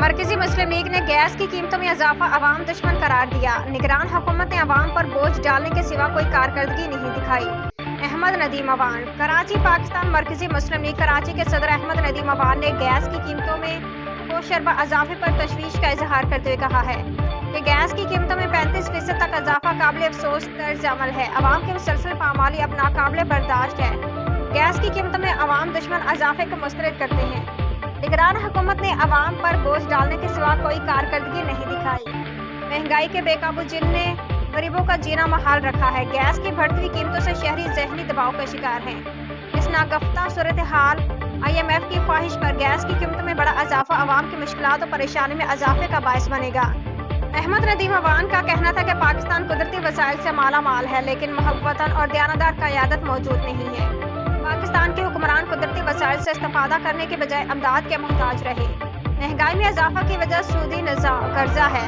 मरकजी मुस्लिम लीग ने गैस की कीमतों में इजाफा अवाम दुश्मन करार दिया। निगरान हुकूमत ने अवाम पर बोझ डालने के सिवा कोई कारकर्दगी नहीं दिखाई। अहमद नदीम अवान कराची। पाकिस्तान मरकजी मुस्लिम लीग कराची के सदर अहमद नदीम अवान ने गैस की कीमतों में कोशरबा इजाफे पर तशवीश का इजहार करते हुए कहा है कि गैस की कीमतों में 35% तक इजाफा काबिल अफसोस तर्ज अमल है। अवाम की मुसलसल पामाली अब नाकाबिले बर्दाश्त है। गैस की कीमतों में अवाम दुश्मन इजाफे को मुस्तरद करते हैं। निगरान हुकूमत ने अवाम पर बोझ डालने के सिवा कोई कारकर्दगी नहीं दिखाई। महंगाई के बेकाबू जिन ने गरीबों का जीना मुहाल रखा है। गैस की बढ़ती हुई कीमतों से शहरी जहनी दबाव का शिकार हैं। इस नागफ्ता सूरत हाल IMF की ख्वाहिश पर गैस की कीमतों में बड़ा इजाफा अवाम की मुश्किलात और परेशानी में इजाफे का बायस बनेगा। अहमद नदीम अवान का कहना था कि पाकिस्तान कुदरती वसाइल से माला माल है, लेकिन महब वतन और दयानतदार क़यादत मौजूद नहीं है। पाकिस्तान के हुक्मरान कुदरती वसाइल से इस्तिफादा करने के बजाय अमदाद के मोहताज रहे। महंगाई में इजाफा की वजह सूदी कर्जा है।